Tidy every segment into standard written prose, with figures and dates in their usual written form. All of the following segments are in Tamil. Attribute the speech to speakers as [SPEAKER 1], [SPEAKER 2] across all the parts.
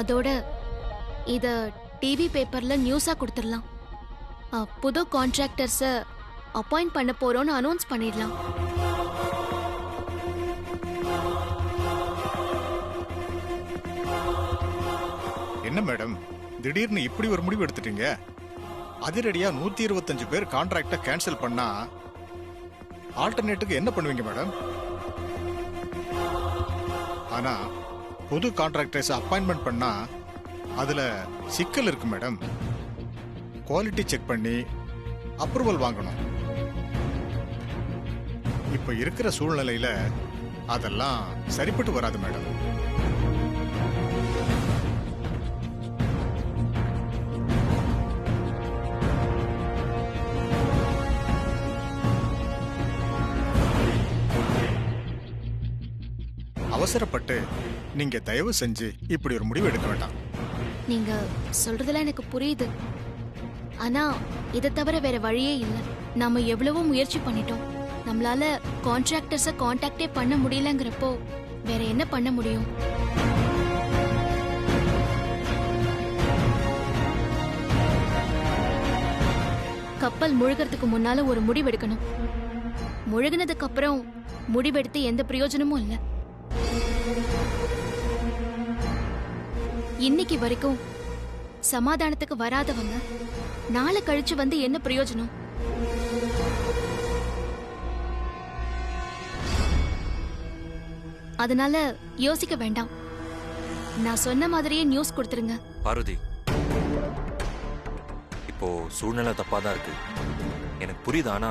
[SPEAKER 1] அதோட இத டிவி பேப்பர்ல நியூஸா கொடுத்துடலாம். புது கான்ட்ராக்டர்ஸ அப்பாயிண்ட் பண்ண போறோம்னு அனௌன்ஸ் பண்ணிடலாம்.
[SPEAKER 2] என்ன மேடம், திடீர்னு இப்படி ஒரு முடிவு எடுத்துட்டீங்க? அதிரடியா 125 பேர் கான்ட்ராக்ட கேன்சல் பண்ணா ஆல்டர்னேட்டுக்கு என்ன பண்ணுவீங்க மேடம்? ஆனா புது கான்ட்ராக்டர்ஸ் அப்பாயின்மெண்ட் பண்ணா அதுல சிக்கல் இருக்கு மேடம். குவாலிட்டி செக் பண்ணி அப்ரூவல் வாங்கணும். இப்ப இருக்கிற சூழ்நிலையில அதெல்லாம் சரிப்பட்டு வராது மேடம். அவசரப்பட்டு நீங்க தயவு செஞ்சு இப்படி ஒரு முடிவு எடுக்க வேண்டாம்.
[SPEAKER 1] நீங்க சொல்றதெல்லாம் எனக்கு புரியுது. ஆனா இதை தவிர வேற வழியே இல்லை. நாம எவ்வளவோ முயற்சி பண்ணிட்டோம். நம்மளால கான்ட்ராக்டர்ஸ கான்டாக்டே பண்ண முடியலங்கிறப்போ வேற என்ன பண்ண முடியும்? கப்பல் முழுகிறதுக்கு முன்னால ஒரு முடிவெடுக்கணும். முழுகினதுக்கு அப்புறம் முடிவெடுத்து எந்த பிரயோஜனமும் இல்லை. இன்னைக்கு வரைக்கும் சமாதானத்துக்கு வராதவங்க நாளை கழிச்சு வந்து என்ன பிரயோஜனம்? அதனால யோசிக்க வேண்டாம். நான் சொன்ன மாதிரியே நியூஸ் கொடுத்துருங்க.
[SPEAKER 3] பார்வதி, இப்போ சூழ்நிலை தப்பாதான் இருக்கு, எனக்கு புரியுது. ஆனா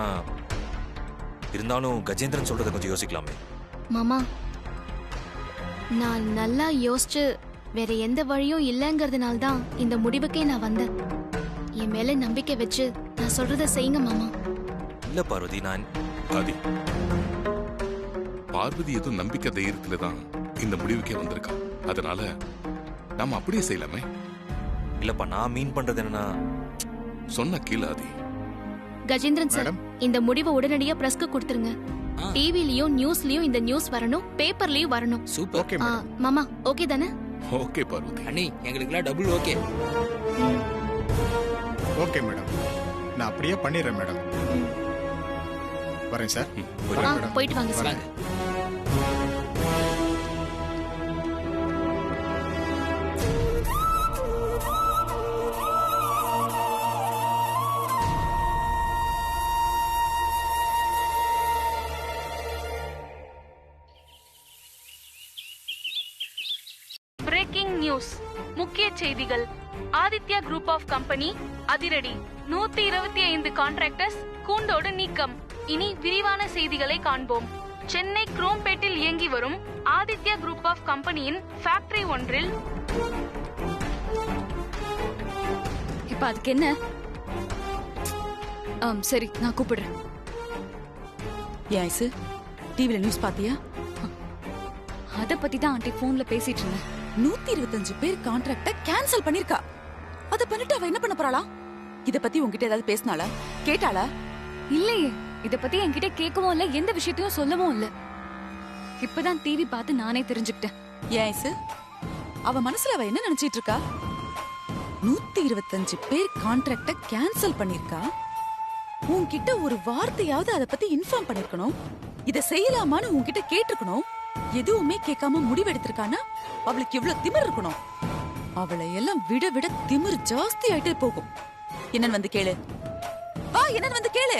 [SPEAKER 3] இருந்தாலும் கஜேந்திரன் சொல்றதை கொஞ்சம் யோசிக்கலாமே.
[SPEAKER 1] மாமா, நான் நல்லா யோசிச்சு வேற எந்த வழியும் இல்லைங்கிறதுனால தான் இந்த முடிவுக்கே நான் வந்தேன். என் மேல நம்பிக்கை வச்சு நான் சொல்றத செய்யுங்க மாமா.
[SPEAKER 3] இல்ல பார்வதி, நான்
[SPEAKER 4] பார்வதி ஏதோ நம்பிக்கை தைரியத்துல தான் இந்த முடிவுக்கே வந்திருக்கா. அதனால நாம அப்படியே செய்யலாமே.
[SPEAKER 3] இல்லப்பா, நான் மீன் பண்றது என்னன்னா,
[SPEAKER 4] சொன்ன கீழாதி.
[SPEAKER 1] கஜேந்திரன் சார், இந்த முடிவை உடனடியா பிரஸ்க்கு கொடுத்துருங்க. டிவிலயும் நியூஸ்லயும் இந்த நியூஸ் வரணும், பேப்பர்லயும் வரணும்.
[SPEAKER 5] சூப்பர்.
[SPEAKER 2] Okay madam.
[SPEAKER 1] மாமா ஓகே தானே?
[SPEAKER 4] ஓகே பார்வதி.
[SPEAKER 5] அண்ணி, எங்களுக்குலாம் டபுள் ஓகே.
[SPEAKER 2] ஓகே மேடம், நான் அப்படியே பண்ணிடுறேன் மேடம். வரேன் சார்.
[SPEAKER 1] போயிட்டு வாங்க சார்.
[SPEAKER 6] Braking news. முக்கிய செய்திகள். ஆதித்யா குரூப் ஆஃப் கம்பெனி அதிரடி. 125 கான்ட்ராக்டர்ஸ் கூண்டோடு நீக்கம். இனி விரிவான செய்திகளை காண்போம். சென்னை குரோம்பேட்டில் இயங்கி வரும் ஆதித்யா குரூப் ஆஃப் கம்பெனியின் ஃபேக்டரி ஒன்றில்
[SPEAKER 7] இப்ப அதுக்கு என்ன? சரி, நான் கூப்பிடுறேன்.
[SPEAKER 8] ஏன் டிவில நியூஸ் பாத்தியா?
[SPEAKER 7] அத பத்தி தான் ஆண்டி போன்ல பேசிட்டு இருந்தேன்.
[SPEAKER 8] 125 பேர் கான்ட்ராக்ட கேன்சல் பண்ணிருக்கா. அத பண்ணிட்டு அவ என்ன பண்ண போறாளா? இத பத்தி உன்கிட்ட ஏதாவது பேசினாளா? கேட்டாளா?
[SPEAKER 7] இல்லையே, இத பத்தி என்கிட்ட கேட்கவும் இல்ல, எந்த விஷயத்தையும் சொல்லவும் இல்ல. இப்பதான் டிவி பார்த்து நானே தெரிஞ்சுக்கிட்டேன்.
[SPEAKER 8] ஏன் அவ மனசுல அவ என்ன நினைச்சிட்டு இருக்கா? 125 பேர் கான்ட்ராக்ட கேன்சல் பண்ணிருக்கா. உன்கிட்ட ஒரு வார்த்தையாவது அத பத்தி இன்ஃபார்ம் பண்ணிருக்கணும். இத செய்யலாமான்னு உன்கிட்ட கேட்டிருக்கணும். எதுவுமே கேட்காம முடிவெடுத்திருக்கானா அவளுக்கு எவ்வளவு திமிர் இருக்கணும். அவளை எல்லாம் விட விட திமிர் ஜாஸ்தி ஆயிட்டே போகும். என்னன்னு வந்து கேளு. வா, என்னன்னு வந்து கேளு.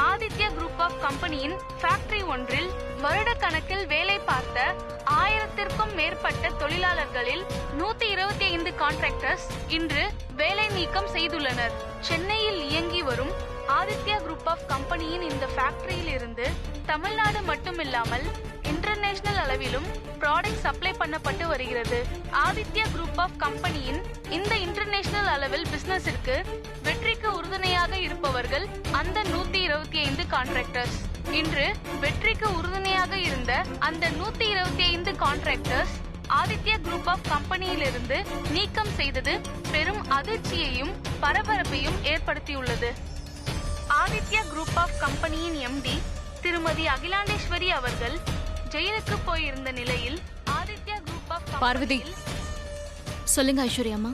[SPEAKER 6] ஆதித்யா குரூப் ஆஃப் கம்பெனியின் ஃபேக்டரி ஒன்றில் வருடக்கணக்கில் வேலை பார்த்த 1000த்திற்கும் மேற்பட்ட தொழிலாளர்களில் 125 கான்ட்ராக்டர்ஸ் இன்று வேலை நீக்கம் செய்துள்ளனர். சென்னையில் இயங்கி வரும் ஆதித்யா குரூப் ஆஃப் கம்பெனியின் இந்த ஃபேக்டரியில் இருந்து தமிழ்நாடு மட்டுமில்லாமல் இன்டர்நேஷனல் அளவிலும் ப்ராடக்ட் சப்ளை பண்ணப்பட்டு வருகிறது. ஆதித்யா குரூப் ஆஃப் கம்பெனியின் இந்த இன்டர்நேஷனல் அளவில் பிசினஸிற்கு வெற்றிக்கு உறுதுணையாக இருப்பவர்கள் அந்த 125 கான்ட்ராக்டர்ஸ். இன்று வெற்றிக்கு உறுதுணையாக இருந்த அந்த 125 கான்ட்ராக்டர்ஸ் ஆதித்யா குரூப் ஆஃப் கம்பெனியிலிருந்து நீக்கம் செய்தது பெரும் அதிர்ச்சியையும் பரபரப்பையும் ஏற்படுத்தியுள்ளது. ஆதித்யா குரூப் ஆஃப் கம்பெனியின் எம்டி திருமதி அகிலாண்டேஸ்வரி அவர்கள் ஜெயிலுக்கு போயிருந்த நிலையில் ஆதித்யா குரூப் ஆஃப்
[SPEAKER 7] பார்வதி,
[SPEAKER 1] சொல்லுங்க ஐஸ்வர்யா அம்மா.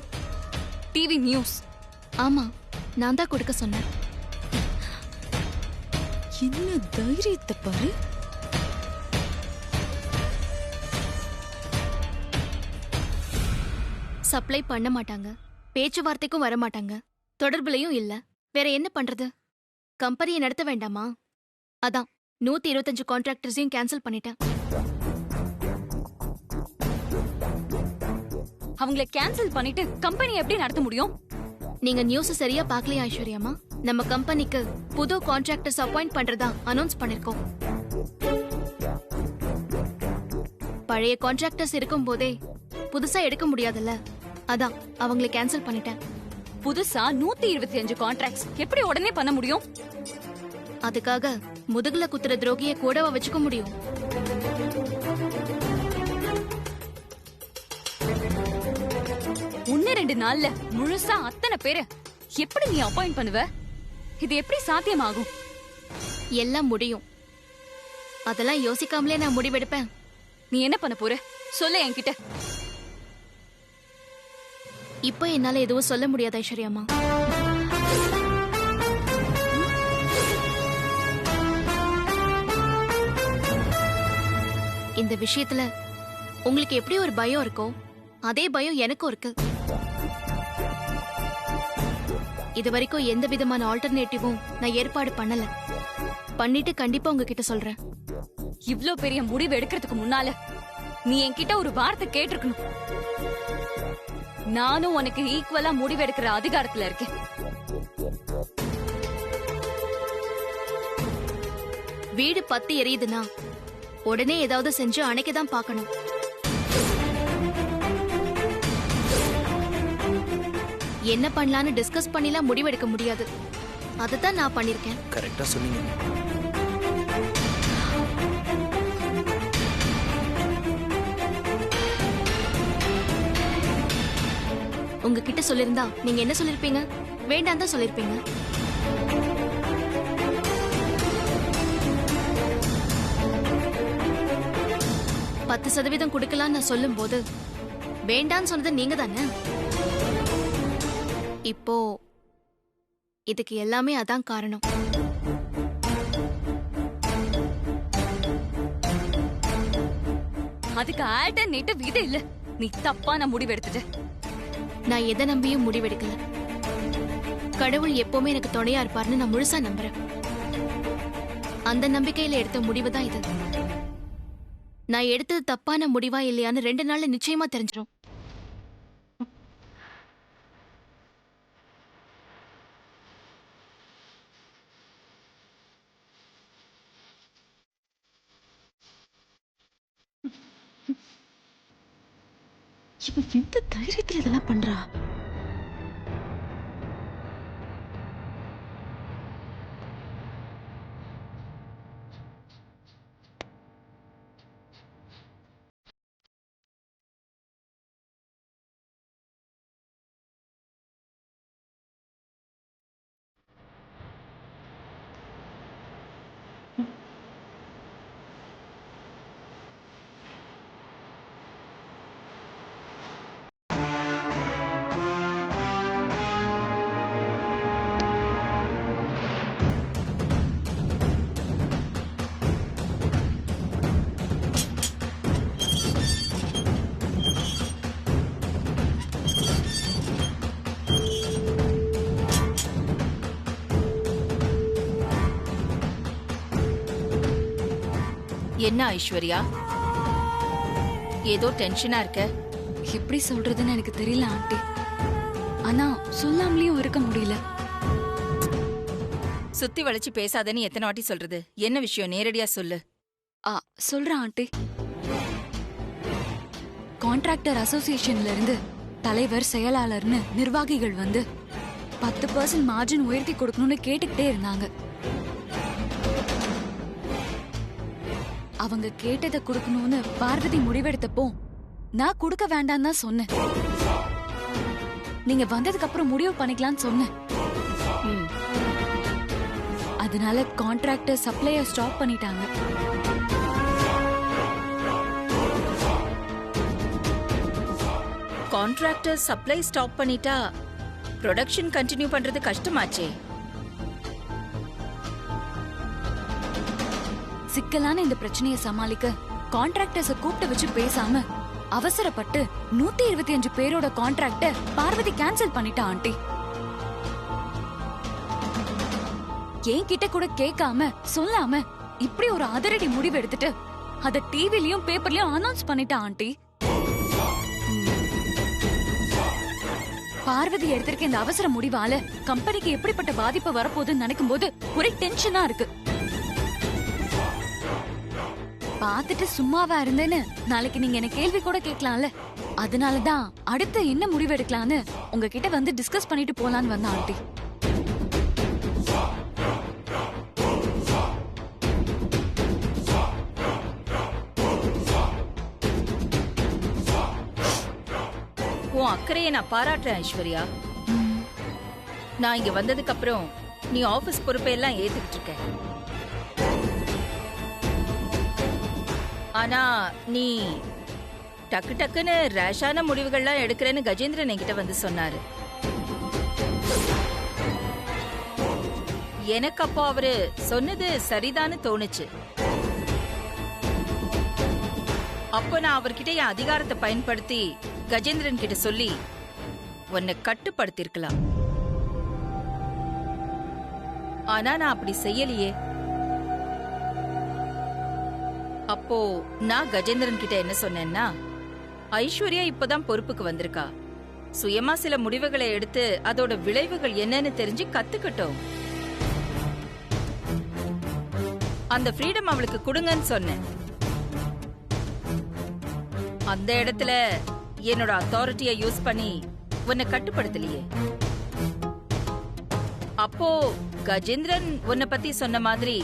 [SPEAKER 7] TV news.
[SPEAKER 1] ஆமா, நான் தான் கொடுக்க சொன்னேன்.
[SPEAKER 8] என்ன தைரியத்தை பாரு.
[SPEAKER 1] சப்ளை பண்ண மாட்டாங்க, பேச்சுவார்த்தைக்கும் வர மாட்டாங்க, தொடர்புலையும் இல்ல. வேற என்ன பண்றது? கம்பெனியை நடத்த வேண்டாமா? அதான் 125 கான்ட்ராக்டர்ஸையும் கேன்சல் பண்ணிட்டேன்.
[SPEAKER 7] அவங்கள கேன்சல் பண்ணிட்டு கம்பெனி எப்படி நடத்த முடியும்?
[SPEAKER 1] நீங்க நியூஸ் சரியா பார்க்கலையா ஐஸ்வர்யாமா? நம்ம கம்பெனிக்கு புது கான்ட்ராக்டர்ஸ் அப்பாயிண்ட் பண்றதா அனௌன்ஸ் பண்ணிருக்கோம். பழைய கான்ட்ராக்டர்ஸ் இருக்கும் போதே புதுசா எடுக்க முடியாதுல்ல, அதான் அவங்களை கேன்சல் பண்ணிட்டேன்.
[SPEAKER 7] புதுசா 125 கான்ட்ராக்ட்ஸ் எப்படி உடனே பண்ண முடியும்?
[SPEAKER 1] அதுக்காக முதுகுல குத்துற துரோகியை கூடவா வச்சுக்க முடியும்?
[SPEAKER 7] ஒன்னு 2 நாள்ல முழுசா அத்தனை பேரை எப்படி நீ அப்பாயிண்ட் பண்ணுவ? இது எப்படி சாத்தியமாகும்?
[SPEAKER 1] எல்லாம் முடியும். அதெல்லாம் யோசிக்காமலே நான் முடிவெடுப்பேன்.
[SPEAKER 7] நீ என்ன பண்ண போற? சொல்ல என்கிட்ட.
[SPEAKER 1] இப்போ என்னால எதுவும் சொல்ல முடியாது ஐஸ்வர்யாமா. இந்த விஷயத்துல உங்களுக்கு எப்படி ஒரு பயம் இருக்கோ அதே பயம் எனக்கும் இருக்கு. இது வரைக்கும் எந்த விதமான ஆல்டர்னேட்டிவும் நான் ஏற்பாடு பண்ணல. பண்ணிட்டு கண்டிப்பா உங்ககிட்ட சொல்றேன்.
[SPEAKER 7] இவ்ளோ பெரிய முடிவு எடுக்கிறதுக்கு முன்னால நீ என்கிட்ட ஒரு வார்த்தை கேட்டிருக்கணும். நானும் உனக்கு ஈக்குவலா முடிவு எடுக்கிற அதிகாரத்துல இருக்கேன்.
[SPEAKER 1] வீடு பத்தி எரியுதுன்னா உடனே ஏதாவது செஞ்சு அணைக்கதான் பார்க்கணும். என்ன பண்ணலான்னு டிஸ்கஸ் பண்ணிலாம் முடிவெடுக்க முடியாது. அதத்தான் நான் பண்ணிருக்கேன்.
[SPEAKER 3] கரெக்டா சொன்னீங்க.
[SPEAKER 1] உங்ககிட்ட சொல்லிருந்தா நீங்க என்ன சொல்லிருப்பீங்க? வேண்டாம் தான் சொல்லிருப்பீங்க. பத்து சதவீதம் கொடுக்கலான்னு நான் சொல்லும் போது வேண்டான்னு சொன்னது நீங்க தானே. இப்போ இதுக்கு எல்லாமே அதான் காரணம்.
[SPEAKER 7] அதுக்கு ஆல்டர்னேட்டிவ் இது இல்ல. நீ தப்பான முடிவு எடுத்துட்ட.
[SPEAKER 1] நான் எதை நம்பியும் முடிவெடுக்கல. கடவுள் எப்பவுமே எனக்கு துணையா இருப்பார்னு நான் முழுசா நம்புறேன். அந்த நம்பிக்கையில எடுத்த முடிவு தான் இது. நான் எடுத்தது தப்பான முடிவா இல்லையான்னு 2 நாள்ல நிச்சயமா தெரிஞ்சிடும்.
[SPEAKER 8] இவன் எந்த தைரியத்துல இதெல்லாம் பண்றா?
[SPEAKER 5] என்ன ஐஸ்வர்யா, ஏதோ டென்ஷனா இருக்க?
[SPEAKER 7] எப்படி சொல்றதுன்னு எனக்கு தெரியல ஆண்டி. ஆனா சொல்லாமலேயும் இருக்க முடியல.
[SPEAKER 5] சுத்தி வளைச்சு பேசாதன்னு எத்தனை வாட்டி சொல்றது? என்ன விஷயம் நேரடியா சொல்லு.
[SPEAKER 7] சொல்றேன் ஆண்டி. கான்ட்ராக்டர் அசோசியேஷன்ல இருந்து தலைவர், செயலாளர்னு நிர்வாகிகள் வந்து 10% மார்ஜின் உயர்த்தி கொடுக்கணும்னு கேட்டுக்கிட்டே இருந்தாங்க. அவங்க கேட்டதை கொடுக்கணும்னு பார்வதி முடிவெடுத்தப்போ நான் கொடுக்க வேண்டாம் தான் சொன்னேன். நீங்க வந்ததுக்கு அப்புறம் முடிவு பண்ணிக்கலாம்னு சொன்னேன்.
[SPEAKER 5] ம்.
[SPEAKER 7] அதனால கான்ட்ராக்டர் சப்ளைய ஸ்டாப் பண்ணிட்டாங்க.
[SPEAKER 5] கான்ட்ராக்டர் சப்ளை ஸ்டாப் பண்ணிட்டா ப்ரொடக்ஷன் கண்டினியூ பண்றது கஷ்டமாச்சே.
[SPEAKER 7] சிக்கலான இந்த பிரச்சனையை சமாளிக்க கான்ட்ராக்டர்ஸ கூப்பிட்டு வச்சு பேசாம அவசரப்பட்டு 125 பேரோட கான்ட்ராக்ட பார்வதி கேன்சல் பண்ணிட்டா ஆண்டி. என்கிட்ட கூட கேட்காம சொல்லாம இப்படி ஒரு அதிரடி முடிவு எடுத்துட்டு அத டிவிலயும் பேப்பர்லயும் அனௌன்ஸ் பண்ணிட்டா ஆண்டி. பார்வதி எடுத்திருக்க இந்த அவசர முடிவால கம்பெனிக்கு எப்படிப்பட்ட பாதிப்பு வரப்போகுதுன்னு நினைக்கும் போது ஒரே டென்ஷனா இருக்கு. பாத்துட்டு சும்மாவா இருந்தேன்னு நாளைக்கு நீங்க என்ன கேள்வி கூட கேட்கலாம்ல. அதனாலதான் அடுத்து என்ன முடிவு எடுக்கலான்னு உங்ககிட்ட வந்து டிஸ்கஸ் பண்ணிட்டு போலான்னு வந்தேன் ஆண்டி.
[SPEAKER 5] உன் அக்கறையை நான் பாராட்டுறேன் ஐஸ்வர்யா. நான் இங்க வந்ததுக்கு அப்புறம் நீ ஆபீஸ் பொறுப்பை எல்லாம் ஏத்துக்கிட்டு இருக்க. ஆனா நீ டக்கு டக்குன்னு ரேஷான முடிவுகள்லாம் எடுக்கிறேன்னு கஜேந்திரன் என்கிட்ட வந்து சொன்னாரு. எனக்கு அப்போ அவரு சொன்னது சரிதான்னு தோணுச்சு. அப்போ நான் அவர்கிட்ட என் அதிகாரத்தை பயன்படுத்தி கஜேந்திரன் கிட்ட சொல்லி உன்னை கட்டுப்படுத்திருக்கலாம். ஆனா நான் அப்படி செய்யலையே. அப்போ நான் கஜேந்திரன் கிட்ட என்ன சொன்னேன்னா, ஐஸ்வர்யா இப்பதான் பொறுப்புக்கு வந்திருக்கா, சுயமா சில முடிவுகளை எடுத்து அதோட விளைவுகள் என்னன்னு தெரிஞ்சு கத்துக்கட்டும். அந்த ஃப்ரீடம் அவளுக்கு கொடுங்கன்னு சொன்னேன். அந்த இடத்துல என்னோட அத்தாரிட்டியை யூஸ் பண்ணி உன்னை கட்டுப்படுத்தலையே. அப்போ கஜேந்திரன் உன்னை பத்தி சொன்ன மாதிரி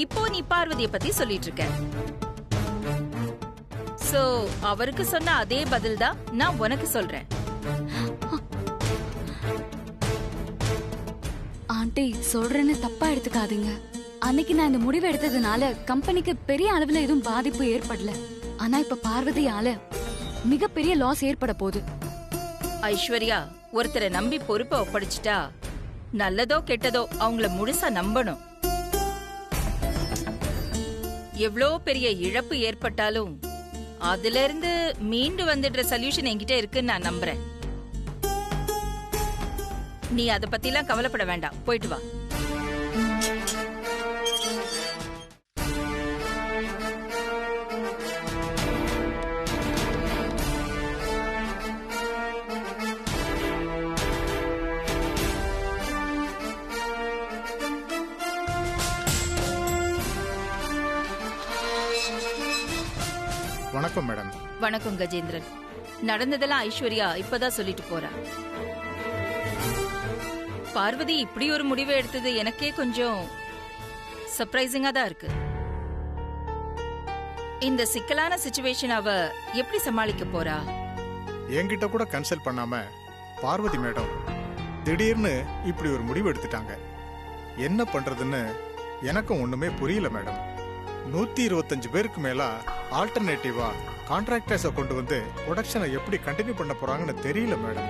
[SPEAKER 5] இப்போ நீ பார்வதியை பத்தி சொல்லிட்டு இருக்க. சோ அவருக்கு சொன்ன அதே பதில் தான் நான் உனக்கு சொல்றேன்.
[SPEAKER 7] ஆண்டி சொல்றேன்னு தப்பா எடுத்துக்காதீங்க. அன்னைக்கு நான் இந்த முடிவு எடுத்ததுனால கம்பெனிக்கு பெரிய அளவுல எதுவும் பாதிப்பு ஏற்படல. ஆனா இப்ப பார்வதியால மிகப்பெரிய லாஸ் ஏற்பட போகுது.
[SPEAKER 5] ஐஸ்வர்யா, ஒருத்தரை நம்பி பொறுப்பை ஒப்படைச்சிட்டா நல்லதோ கெட்டதோ அவங்கள முழுசா நம்பணும். எவ்வளோ பெரிய இழப்பு ஏற்பட்டாலும் அதுல இருந்து மீண்டு வந்துடுற சொல்யூஷன் என்கிட்ட இருக்குன்னு நான் நம்புறேன். நீ அத பத்திலாம் கவலைப்பட வேண்டாம், போயிட்டு வா.
[SPEAKER 2] வணக்கம் மேடம்.
[SPEAKER 5] வணக்கம் கஜேந்திரன். நடந்ததெல்லாம் ஐஸ்வர்யா இப்பதான் சொல்லிட்டு போறா. பார்வதி இப்படி ஒரு முடிவை எடுத்தது எனக்கே கொஞ்சம் சர்ப்ரைசிங்கா தான் இருக்கு. இந்த சிக்கலான சிச்சுவேஷன் அவ எப்படி சமாளிக்க போறா?
[SPEAKER 2] என்கிட்ட கூட கன்சல்ட் பண்ணாம பார்வதி மேடம் திடீர்னு இப்படி ஒரு முடிவு எடுத்துட்டாங்க. என்ன பண்றதுன்னு எனக்கும் ஒண்ணுமே புரியல மேடம். 125 பேருக்கு மேல ஆல்டர்னேட்டிவா கான்ட்ராக்டர்ஸை கொண்டு வந்து ப்ரொடக்ஷனை எப்படி கண்டினியூ பண்ண போறாங்கன்னு தெரியல மேடம்.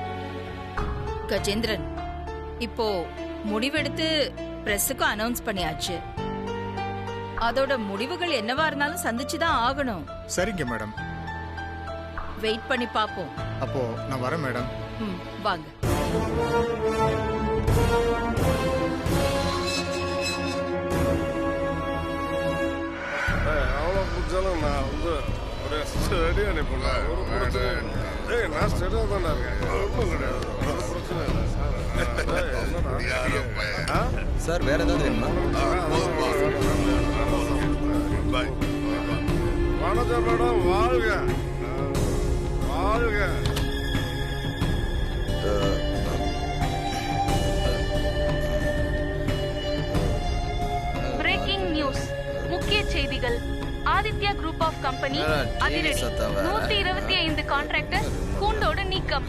[SPEAKER 5] கஜேந்திரன், இப்போ முடிவெடுத்து பிரஸுக்கும் அனௌன்ஸ் பண்ணியாச்சு. அதோட முடிவுகள் என்னவா இருந்தாலும் சந்திச்சுதான் ஆகணும்.
[SPEAKER 2] சரிங்க மேடம்.
[SPEAKER 5] வெயிட் பண்ணி பாப்போம்.
[SPEAKER 2] அப்போ நான் வரேன் மேடம்.
[SPEAKER 5] வாங்க.
[SPEAKER 9] நான் வந்து ஒரு ஸ்டடி அனுப்பிடலாம். ஒரு பிரச்சனை இல்லை. நான் ஸ்டடியாக தானே இருக்கேன். ஒன்றும் கிடையாது. ஒரு பிரச்சனை இல்லை
[SPEAKER 10] சார். வேற ஏதாவது வேணுமா?
[SPEAKER 9] வணக்கம் மேடம். வாழ்க வாழ்க.
[SPEAKER 6] Breaking news. முக்கிய செய்திகள். Aditya Aditya group of company அதிரடி 125 கான்ட்ராக்டர் கூண்டோடு நீக்கம்.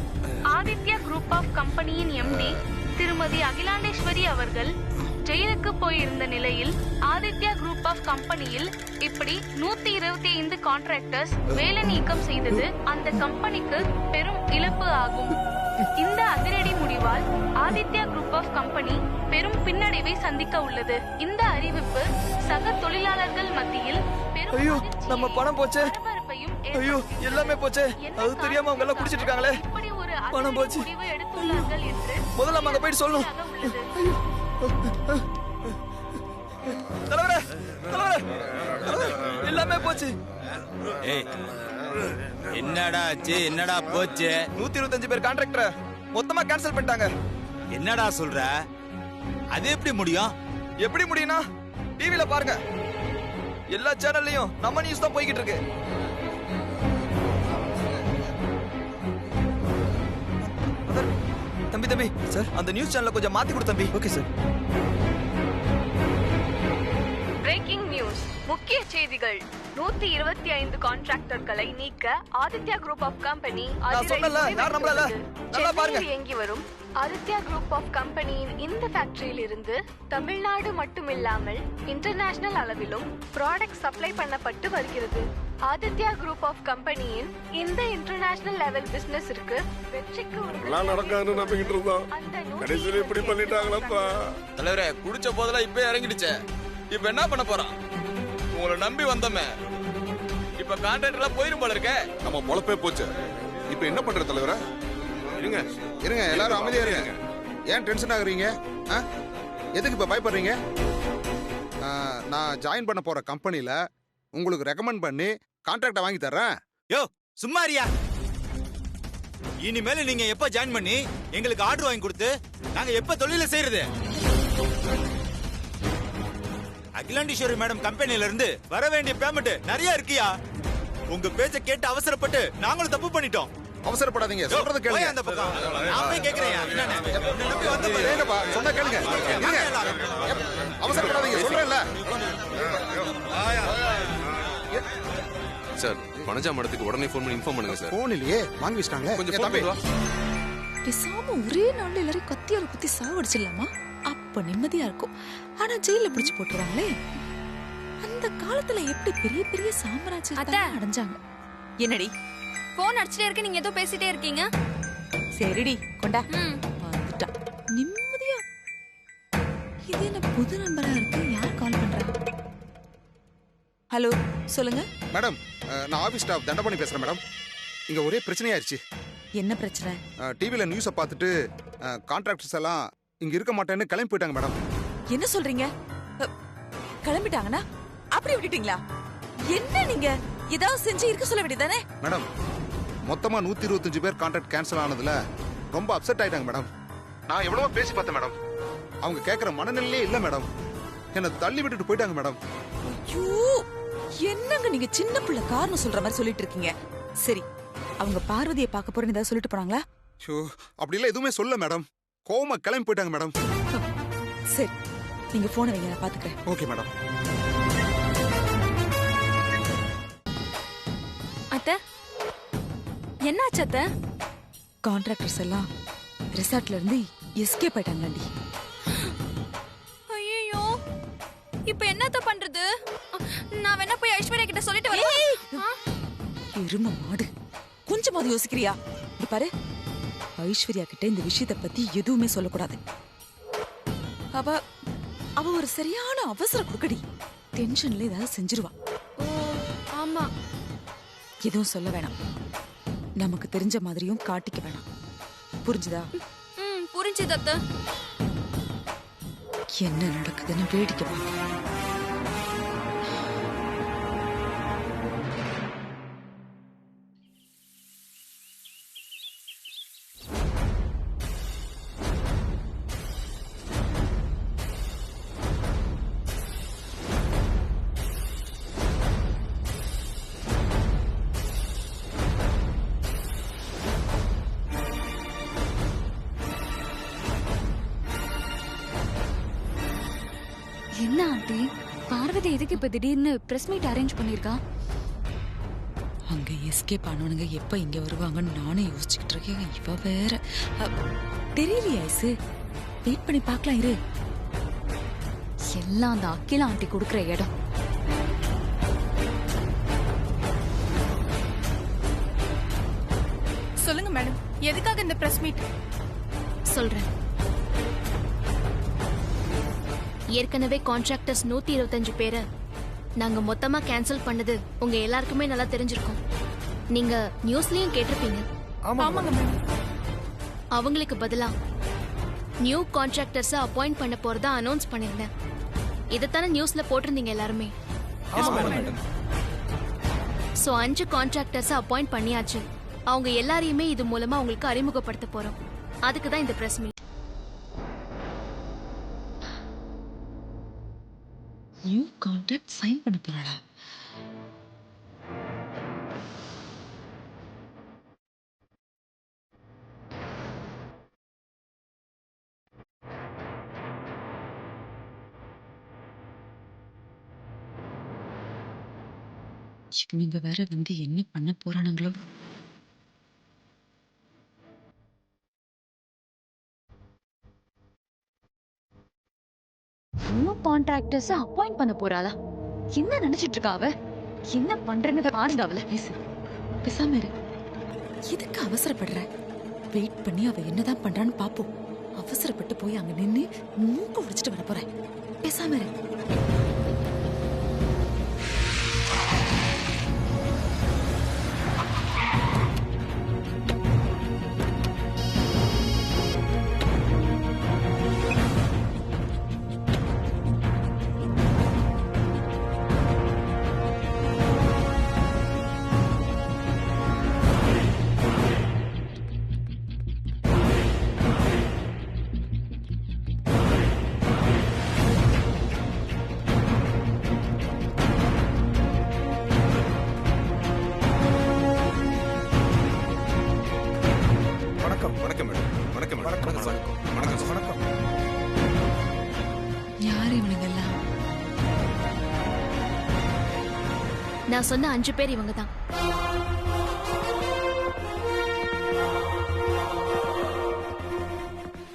[SPEAKER 6] ஆதித்யா குரூப் ஆஃப் கம்பெனியின் எம்டி திருமதி அகிலாண்டேஸ்வரி அவர்கள் ஜெயிலுக்கு போயிருந்த நிலையில் ஆதித்யா குரூப் ஆஃப் கம்பெனியில் இப்படி 125 கான்ட்ராக்டர்ஸ் வேலை நீக்கம் செய்தது அந்த கம்பெனிக்கு பெரும் இழப்பு ஆகும். இந்த அதிரடி முடிவால் ஆதித்யா குரூப் ஆஃப் கம்பெனி பெரும் பின்னடைவை சந்திக்க உள்ளது. இந்த அறிவிப்பு சக தொழிலாளர்கள் மத்தியில் பெரும்
[SPEAKER 10] ஐயோ நம்ம பணம் போச்சே,
[SPEAKER 6] பரபரப்பையும்
[SPEAKER 10] ஐயோ எல்லாமே போச்சே, அது தெரியாம அவங்க எல்லாம் குடிச்சிட்டு இருக்காங்களே,
[SPEAKER 6] இப்படி ஒரு
[SPEAKER 10] பணம் போச்சு,
[SPEAKER 6] முடிவு எடுத்துள்ளார்கள் என்று
[SPEAKER 10] முதல்ல நம்ம அங்க போயிட்டு சொல்லணும். தலைவரே தலைவரே தலைவரே, எல்லாமே போச்சு.
[SPEAKER 11] ஏய் என்னடா ஆச்சு, என்னடா போச்சு?
[SPEAKER 10] 125 பேர் கான்ட்ராக்டரை மொத்தமா கேன்சல் பண்ணிட்டாங்க.
[SPEAKER 11] என்னடா சொல்ற? அது எப்படி முடியும்?
[SPEAKER 10] எப்படி முடியும்னா டிவில பாருங்க, எல்லா சேனல்லையும் நம்ம நியூஸ் தான் போய்கிட்டு இருக்கு. தம்பி தம்பி சார், அந்த நியூஸ் சேனலை கொஞ்சம் மாத்தி கொடு தம்பி. Okay sir.
[SPEAKER 6] பிரேக்கிங் நியூஸ், முக்கிய செய்திகள். 125 கான்ட்ராக்டர்களை நீக்க ஆதித்யா குரூப் ஆஃப் கம்பெனி இயங்கி வரும். ஆதித்யா குரூப் ஆஃப் கம்பெனியின் இந்த ஃபேக்டரியில் இருந்து தமிழ்நாடு மட்டுமில்லாமல் இன்டர்நேஷனல் அளவிலும் ப்ராடக்ட் சப்ளை பண்ணப்பட்டு வருகிறது. ஆதித்யா குரூப் ஆஃப் கம்பெனியின் இந்த இன்டர்நேஷனல் லெவல் பிசினஸிற்கு வெற்றிக்கு
[SPEAKER 9] நடக்காதுன்னு நம்பிக்கிட்டு இருந்தோம். கடைசியில் இப்படி பண்ணிட்டாங்களப்பா.
[SPEAKER 11] தலைவரே குடிச்ச போதெல்லாம் இப்ப இறங்கிடுச்சே, இப்ப என்ன பண்ண போறான்? உங்களை நம்பி வந்தோமே, இப்ப கான்ட்ராக்ட் எல்லாம் போயிரும் போல இருக்க.
[SPEAKER 9] நம்ம பொழப்பே போச்சு. இப்ப என்ன பண்ற தலைவரா? இருங்க
[SPEAKER 12] இருங்க, எல்லாரும் அமைதியா இருங்க. ஏன் டென்ஷன் ஆகுறீங்க? எதுக்கு இப்ப பயப்படுறீங்க? நான் ஜாயின் பண்ண போற கம்பெனில உங்களுக்கு ரெக்கமெண்ட் பண்ணி கான்ட்ராக்ட வாங்கி தர்றேன்.
[SPEAKER 11] யோ சும்மாரியா, இனிமேல நீங்க எப்ப ஜாயின் பண்ணி எங்களுக்கு ஆர்டர் வாங்கி கொடுத்து நாங்க எப்ப தொழில செய்யறது? அகிலாண்டேஸ்வரி மேடம் கம்பெனில இருந்து வர வேண்டிய பேமெண்ட் நிறைய இருக்கியா. உங்க பேச்ச கேட்டு அவசரப்பட்டு நாங்களும் தப்பு பண்ணிட்டோம்.
[SPEAKER 12] அவசரப்படாதீங்க, சொல்றத கேளுங்க.
[SPEAKER 11] அந்த பக்கம் நாமே கேக்குறேன்.
[SPEAKER 12] என்னப்பா சொன்னா கேளுங்க. அவசரப்படாதீங்க சொல்றேன்ல.
[SPEAKER 13] சார், வனஜா மேடத்துக்கு உடனே ஃபோன் பண்ணி இன்ஃபார்ம் பண்ணுங்க சார்.
[SPEAKER 12] ஃபோன் இல்லையே, வாங்கி வச்சிட்டாங்க.
[SPEAKER 13] கொஞ்சம் ஃபோன் பண்ணி வா.
[SPEAKER 8] பேசாம ஒரே நாள்ல எல்லாரும் கத்தியால குத்தி சாவடிச்சிடலாமா? அப்ப நிம்மதியா இருக்கும். ஆனா ஜெயில பிடிச்சு போட்டுறாங்களே. அந்த காலத்துல எப்படி பெரிய பெரிய சாம்ராஜ்யத்தை அடைஞ்சாங்க. என்னடி
[SPEAKER 7] போன் அடிச்சிட்டே இருக்கு, நீங்க ஏதோ பேசிட்டே இருக்கீங்க.
[SPEAKER 8] சரிடி கொண்டா. வந்துட்டா நிம்மதியா. இது என்ன புது நம்பரா இருக்கு? யார் கால் பண்றாங்க? ஹலோ சொல்லுங்க
[SPEAKER 12] மேடம். நான் ஆபீஸ் ஸ்டாஃப் தண்டபாணி பேசுறேன் மேடம். இங்க ஒரே பிரச்சனையாயிருச்சு.
[SPEAKER 8] என்ன பிரச்சனை?
[SPEAKER 12] டிவில நியூஸை பார்த்துட்டு கான்ட்ராக்டர்ஸ் எல்லாம் இங்க இருக்க மாட்டேன்னு கிளம்பி போயிட்டாங்க மேடம்.
[SPEAKER 8] என்ன சொல்றீங்க? கிளம்பிட்டாங்கன்னா அப்படி விட்டுட்டீங்களா? என்ன நீங்க ஏதாவது செஞ்சு இருக்க சொல்ல வேண்டியதானே?
[SPEAKER 12] மேடம், மொத்தமா 125 பேர் கான்ட்ராக்ட் கேன்சல் ஆனதுல ரொம்ப அப்செட் ஆயிட்டாங்க மேடம். நான் எவ்வளவோ பேசி பார்த்தேன் மேடம். அவங்க கேட்கற மனநிலையே இல்ல மேடம். என்ன தள்ளி விட்டுட்டு போயிட்டாங்க மேடம்.
[SPEAKER 8] ஐயோ, என்னங்க நீங்க சின்ன பிள்ளை காரணம் சொல்ற மாதிரி சொல்லிட்டு இருக்கீங்க. சரி, அவங்க பார்வதியை பார்க்க போறேன்னு ஏதாவது சொல்லிட்டு போனாங்களா?
[SPEAKER 12] அப்படி இல்ல, எதுவுமே சொல்ல மேடம். கோவமா கிளம்பி போயிட்டாங்க மேடம்.
[SPEAKER 8] சரி, நீங்க போனை வைங்க, நான் பாத்துக்கிறேன்.
[SPEAKER 12] Okay madam.
[SPEAKER 7] அத்தை, என்னாச்சு அத்தை?
[SPEAKER 8] கான்ட்ராக்டர்ஸ் எல்லாம் ரிசார்ட்ல இருந்து எஸ்கேப் ஆயிட்டாங்கடி.
[SPEAKER 7] ஐயோ, இப்போ என்னத்த பண்றது? நான் வேணா போய் ஐஸ்வர்யா கிட்ட சொல்லிட்டு வரேன்.
[SPEAKER 8] எரும மாடு, கொஞ்சமாவது யோசிக்கிறியா? இது பாரு, ஐஸ்வர்யா கிட்ட இந்த விஷயத்தை பத்தி எதுவுமே சொல்லக்கூடாது. அவ ஒரு சரியான அவசர குடுக்கடி. டென்ஷன்ல ஏதாவது செஞ்சிருவா.
[SPEAKER 7] ஆமா,
[SPEAKER 8] எதுவும் சொல்ல வேணாம். நமக்கு தெரிஞ்ச மாதிரியும் காட்டிக்க வேணாம். புரிஞ்சுதா?
[SPEAKER 7] புரிஞ்சுது அத்தை.
[SPEAKER 8] என்ன நடக்குதுன்னு வேடிக்கை பார்க்க.
[SPEAKER 7] என்ன ஆண்டி, பார்வதி எதுக்கு இப்ப திடீர்னு பிரஸ் மீட் அரேஞ்ச் பண்ணிருக்கா?
[SPEAKER 8] அங்க எஸ்கேப் ஆனவனுங்க எப்ப இங்க வருவாங்கன்னு நானே யோசிச்சுக்கிட்டு இருக்கேன். இவ வேற தெரியலையே ஐசு. வெயிட் பண்ணி பார்க்கலாம் இரு.
[SPEAKER 7] எல்லாம் அந்த அகிலா ஆண்டி கொடுக்குற இடம்.
[SPEAKER 6] சொல்லுங்க மேடம், எதுக்காக இந்த பிரஸ் மீட்?
[SPEAKER 1] சொல்றேன். ஏற்கனவே கான்ட்ராக்டர்ஸ் 125 பேரை நாங்க மொத்தமா கேன்சல் பண்ணது உங்க எல்லாருக்குமே நல்லா தெரிஞ்சிருக்கும். நீங்க நியூஸ்லயும் கேட்டிருப்பீங்க.
[SPEAKER 6] ஆமாங்க மேடம்.
[SPEAKER 1] அவங்களுக்கு பதிலா நியூ கான்ட்ராக்டர்ஸ் அப்பாயிண்ட் பண்ண போறதா அனௌன்ஸ் பண்ணிருந்தேன். இதைத்தானே நியூஸ்ல போட்டிருந்தீங்க எல்லாருமே. சோ 5 கான்ட்ராக்டர்ஸ் அப்பாயிண்ட் பண்ணியாச்சு. அவங்க எல்லாரையுமே இது மூலமா உங்களுக்கு அறிமுகப்படுத்த போறோம். அதுக்கு தான் இந்த press meet.
[SPEAKER 8] New contract sign பண்ண போறாளா? இவங்க வேற வந்து என்ன பண்ண போறானுங்களோ?
[SPEAKER 7] நியூ கான்ட்ராக்டர்ஸ் அப்பாயிண்ட் பண்ண போறாளா? என்ன நினைச்சிட்டு இருக்கா அவ? என்ன பண்றேன்னு பாருங்க அவளை.
[SPEAKER 8] பேசாம இரு. எதுக்கு அவசரப்படுற? வெயிட் பண்ணி அவ என்னதான் பண்றான்னு பாப்போம். அவசரப்பட்டு போய் அங்க நின்னு மூக்கு உடைச்சிட்டு வர போறேன். பேசாம இரு.
[SPEAKER 1] நான் சொன்ன 5 பேர் இவங்க தான்.